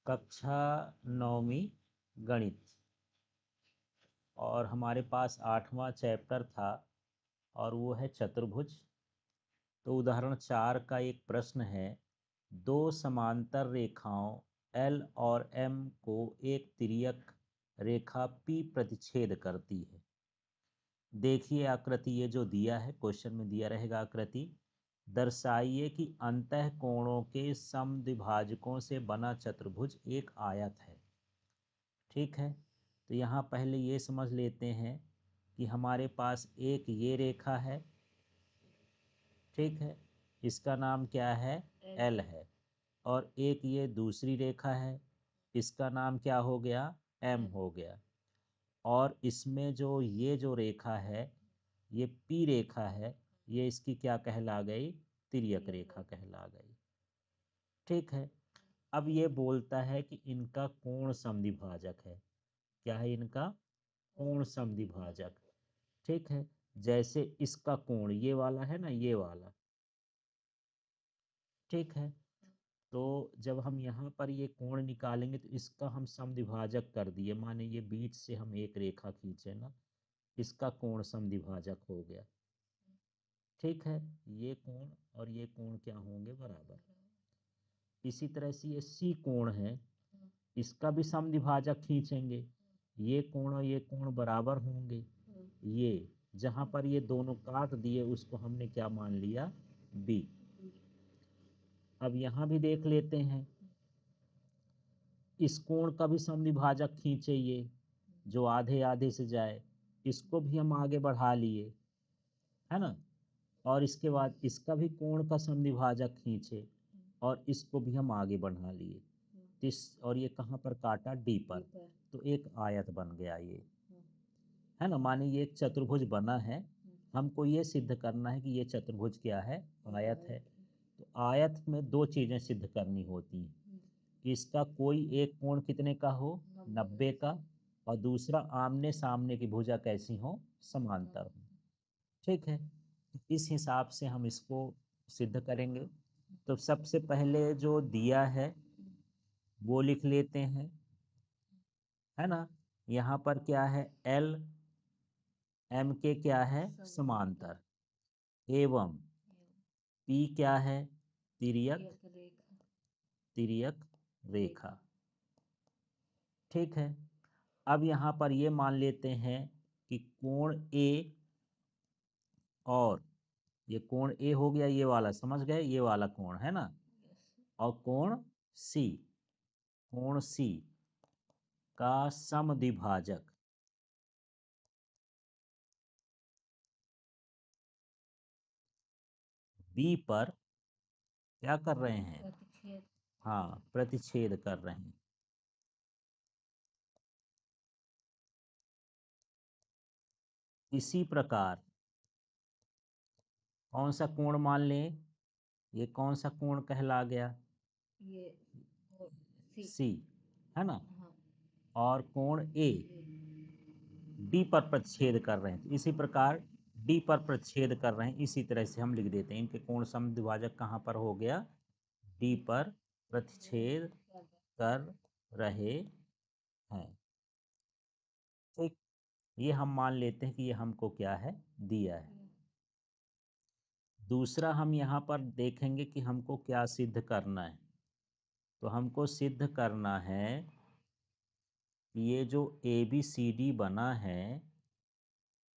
कक्षा 9वीं गणित और हमारे पास 8वां चैप्टर था और वो है चतुर्भुज। तो उदाहरण 4 का एक प्रश्न है, दो समांतर रेखाओं L और M को एक तिर्यक रेखा P प्रतिच्छेद करती है। देखिए आकृति, ये जो दिया है क्वेश्चन में दिया रहेगा आकृति, दर्शाइए कि अंतः कोणों के समद्विभाजकों से बना चतुर्भुज एक आयत है। ठीक है, तो यहाँ पहले ये समझ लेते हैं कि हमारे पास एक ये रेखा है, ठीक है, इसका नाम क्या है, L है, और एक ये दूसरी रेखा है, इसका नाम क्या हो गया, M हो गया। और इसमें जो रेखा है, ये P रेखा है, ये इसकी क्या कहला गई, तिर्यक रेखा कहला गई। ठीक है, अब ये बोलता है कि इनका कोण समद्विभाजक है। क्या है इनका, कोण समद्विभाजक। ठीक है, जैसे इसका कोण ये वाला है ना, ये वाला, ठीक है, तो जब हम यहाँ पर ये कोण निकालेंगे तो इसका हम समद्विभाजक कर दिए, माने ये बीच से हम एक रेखा खींचे ना, इसका कोण समद्विभाजक हो गया। ठीक है, ये कोण और ये कोण क्या होंगे, बराबर। इसी तरह से ये सी कोण है, इसका भी समद्विभाजक खींचेंगे, ये कोण और ये कोण बराबर होंगे। ये जहाँ पर ये दोनों काट दिए उसको हमने क्या मान लिया, बी। अब यहाँ भी देख लेते हैं, इस कोण का भी समद्विभाजक खींचे, ये जो आधे आधे से जाए, इसको भी हम आगे बढ़ा लिए, है ना, और इसके बाद इसका भी कोण का समद्विभाजक खींचे और इसको भी हम आगे बढ़ा लिए। और ये कहाँ पर काटा, डी पर, तो एक आयत बन गया ये, है ना। माने ये एक चतुर्भुज बना है, हमको ये सिद्ध करना है कि ये चतुर्भुज क्या है, आयत है। तो आयत में दो चीजें सिद्ध करनी होती हैं, कि इसका कोई एक कोण कितने का हो, 90 का, और दूसरा आमने सामने की भुजा कैसी हो, समांतर हो। ठीक है, इस हिसाब से हम इसको सिद्ध करेंगे। तो सबसे पहले जो दिया है वो लिख लेते हैं, है ना। यहाँ पर क्या है, L M के क्या है, समांतर, एवं P क्या है, तिर्यक तिर्यक रेखा। ठीक है, अब यहाँ पर ये मान लेते हैं कि कोण A और ये कोण A हो गया, ये वाला समझ गए, ये वाला कोण है ना, और कोण C का समद्विभाजक B पर क्या कर रहे हैं, हाँ, प्रतिच्छेद कर रहे हैं। इसी प्रकार कौन सा कोण मान लें, ये कौन सा कोण कहला गया, ये सी, है ना, और कोण ए डी पर प्रतिच्छेद कर रहे हैं, तो इसी प्रकार डी पर प्रतिच्छेद कर रहे हैं, इसी तरह से हम लिख देते हैं, इनके कोण समद्विभाजक कहाँ पर हो गया, डी पर प्रतिच्छेद कर रहे हैं। ठीक, ये हम मान लेते हैं कि ये हमको क्या है, दिया है। दूसरा हम यहाँ पर देखेंगे कि हमको क्या सिद्ध करना है। तो हमको सिद्ध करना है कि ये जो ए बी सी डी बना है,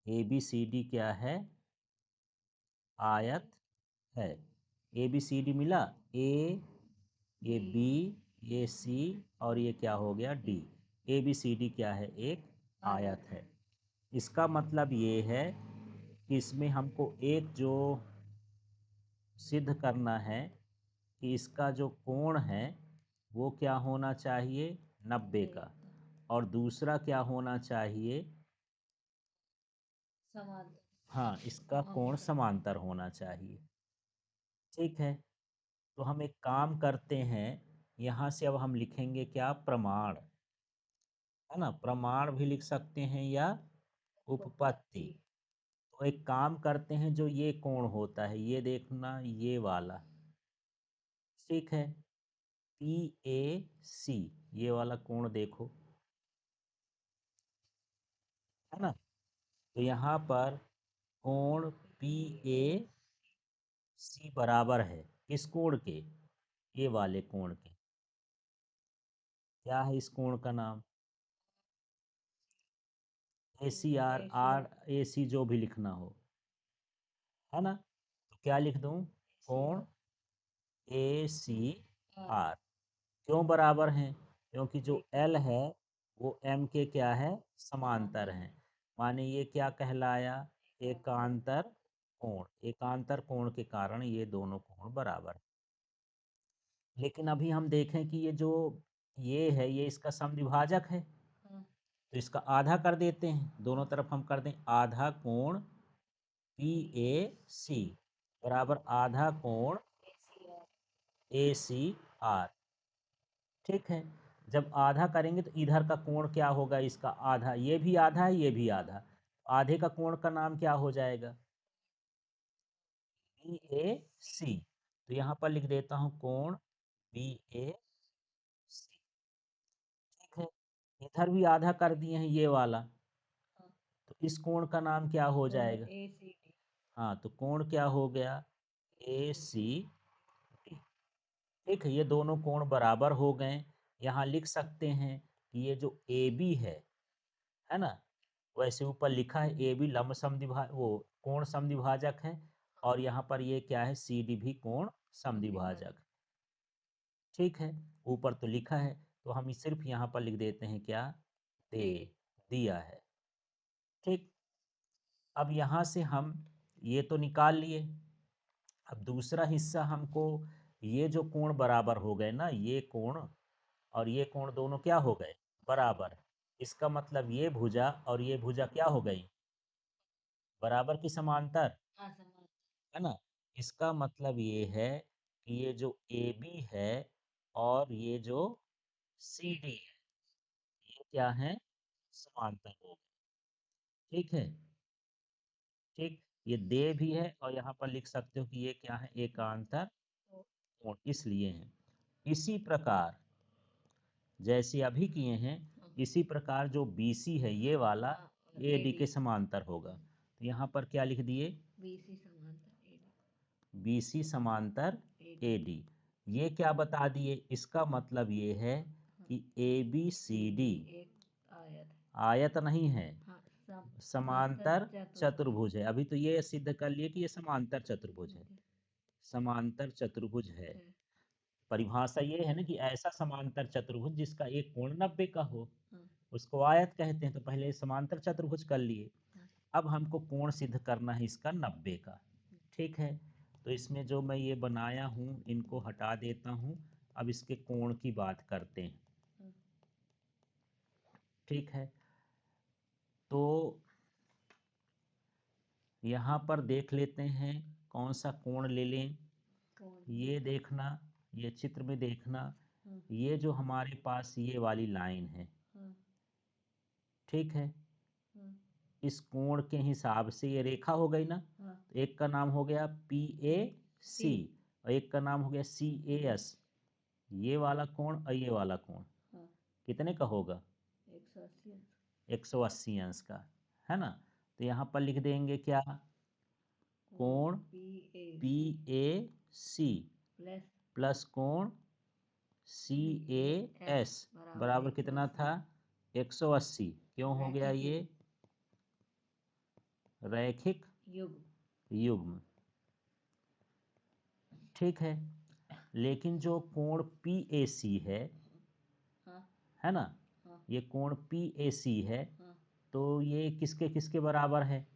ए बी सी डी क्या है, आयत है। ए बी सी डी मिला, ए, ये बी, ये सी, और ये क्या हो गया, d. A b c d क्या है, एक आयत है। इसका मतलब ये है कि इसमें हमको एक जो सिद्ध करना है कि इसका जो कोण है वो क्या होना चाहिए, 90 का, और दूसरा क्या होना चाहिए, हाँ, इसका कोण समांतर होना चाहिए। ठीक है, तो हम एक काम करते हैं, यहाँ से अब हम लिखेंगे क्या, प्रमाण, है ना, प्रमाण भी लिख सकते हैं या उपपत्ति। तो एक काम करते हैं, जो ये कोण होता है, ये देखना, ये वाला, ठीक है, PAC, ये वाला कोण देखो, है ना। तो यहाँ पर कोण PAC बराबर है किस कोण के, ये वाले कोण के। क्या है इस कोण का नाम, ACR, RAC, जो भी लिखना हो, है ना। तो क्या लिख दूं, कोण ACR। क्यों बराबर हैं, क्योंकि जो L है वो M के क्या है, समांतर है। माने ये क्या कहलाया, एकांतर कोण। एकांतर कोण के कारण ये दोनों कोण बराबर है। लेकिन अभी हम देखें कि ये जो ये है ये इसका समद्विभाजक है, तो इसका आधा कर देते हैं, दोनों तरफ हम कर दें आधा कोण PAC बराबर आधा कोण ACR। ठीक है, जब आधा करेंगे तो इधर का कोण क्या होगा, इसका आधा, ये भी आधा है ये भी आधा, आधे का कोण का नाम क्या हो जाएगा, BAC। तो यहाँ पर लिख देता हूँ कोण BAC। ठीक है, इधर भी आधा कर दिए हैं ये वाला, तो इस कोण का नाम क्या हो जाएगा, हाँ, तो कोण क्या हो गया, ACD। ठीक है, ये दोनों कोण बराबर हो गए। यहाँ लिख सकते हैं कि ये जो AB है ना, वैसे ऊपर लिखा है AB लंब समद्विभा वो कोण समद्विभाजक है, और यहाँ पर ये क्या है, CD भी कोण समद्विभाजक। ठीक है, ऊपर तो लिखा है, तो हम सिर्फ यहाँ पर लिख देते हैं क्या, दे दिया है। ठीक, अब यहाँ से हम ये तो निकाल लिए। अब दूसरा हिस्सा हमको, ये जो कोण बराबर हो गए ना, ये कोण और ये कोण दोनों क्या हो गए, बराबर। इसका मतलब ये भुजा और ये भुजा क्या हो गई, बराबर की समांतर, है ना। इसका मतलब ये है कि ये जो AB है और ये जो CD है, ये क्या है, समांतर हो गए। ठीक है, ठीक, ये दे भी है और यहाँ पर लिख सकते हो कि ये क्या है, एकांतर कोण, इसलिए है। इसी प्रकार जैसे अभी किए हैं, इसी प्रकार जो BC है ये वाला AD के समांतर होगा। तो यहाँ पर क्या लिख दिए, BC समांतर AD। ये क्या बता दिए, इसका मतलब ये है कि ABCD आयत नहीं है, समांतर चतुर्भुज है। अभी तो ये सिद्ध कर लिए कि ये समांतर चतुर्भुज है, समांतर चतुर्भुज है। परिभाषा ये है ना कि ऐसा समांतर चतुर्भुज जिसका एक कोण 90 का हो, उसको आयत कहते हैं। तो पहले समांतर चतुर्भुज कर लिए, अब हमको कोण सिद्ध करना है इसका 90 का। ठीक है, तो इसमें जो मैं ये बनाया हूँ इनको हटा देता हूँ, अब इसके कोण की बात करते हैं। ठीक है, तो यहाँ पर देख लेते हैं कौन सा कोण ले लें। ये देखना, ये चित्र में देखना, ये जो हमारे पास ये वाली लाइन है, ठीक है, इस कोण के हिसाब से ये रेखा हो गई ना। तो एक का नाम हो गया PAC और एक का नाम हो गया CAS। ये वाला कोण और ये वाला कोण कितने का होगा, 180 अंश का, है ना। तो यहाँ पर लिख देंगे क्या, कोण PAC प्लस कोण CAS बराबर कितना था, 180। क्यों हो गया ये, रैखिक युग्म। ठीक है, लेकिन जो कोण PAC है ना, ये कोण PAC है, तो ये किसके किसके बराबर है,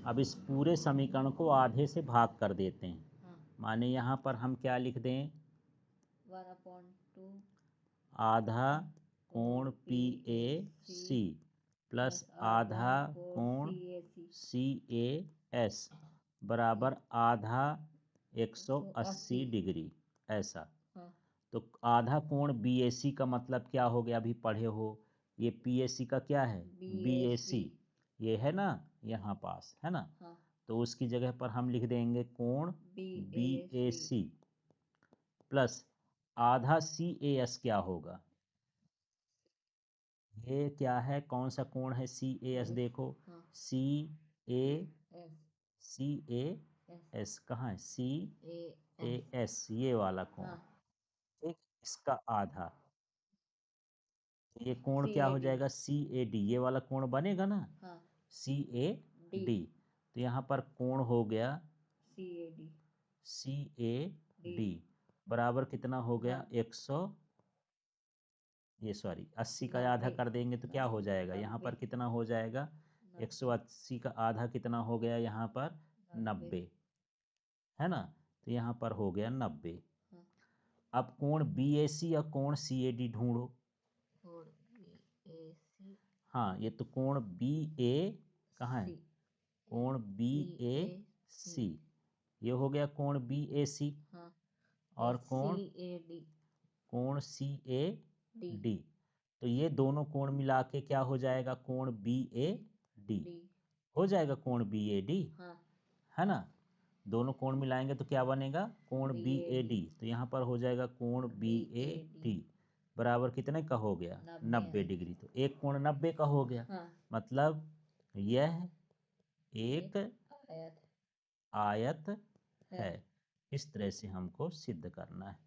अब इस पूरे समीकरण को आधे से भाग कर देते हैं। माने यहाँ पर हम क्या लिख दें, आधा कोण PAC प्लस आधा कोण CAS बराबर आधा 180 डिग्री, ऐसा। तो आधा कोण BAC का मतलब क्या हो गया, अभी पढ़े हो, ये PAC का क्या है, BAC, ये है ना यहाँ पास, है ना। तो उसकी जगह पर हम लिख देंगे कोण बी ए सी प्लस आधा सी ए एस क्या होगा। ये क्या है, कौन सा कोण है सी ए एस, देखो सी ए सी ए एस कहाँ है, सी ए एस ये वाला कोण, ठीक, इसका आधा, तो ये कोण क्या हो जाएगा सी ए डी, ये वाला कोण बनेगा ना सी ए डी। तो यहाँ पर कोण हो गया सी ए डी बराबर कितना हो गया 100, ये सॉरी 80 का आधा कर देंगे तो क्या हो जाएगा यहाँ पर कितना हो जाएगा 180 का आधा कितना हो गया यहाँ पर 90, है ना, तो यहाँ पर हो गया 90। अब कोण बी ए सी या कोण सी ए डी ढूंढो। हाँ ये तो कोण बी ए कहाँ है, कोण बी ए सी, ये हो गया कोण बी ए सी, और कोण सी ए डी, तो ये दोनों कोण मिला के क्या हो जाएगा कोण बी ए डी, हो जाएगा कोण बी ए डी, है ना, दोनों कोण मिलाएंगे तो क्या बनेगा कोण बी ए डी, तो यहाँ पर हो जाएगा कोण बी ए डी बराबर कितने का हो गया 90 डिग्री, तो एक कोण 90 का हो गया, मतलब यह एक आयत है। इस तरह से हमको सिद्ध करना है।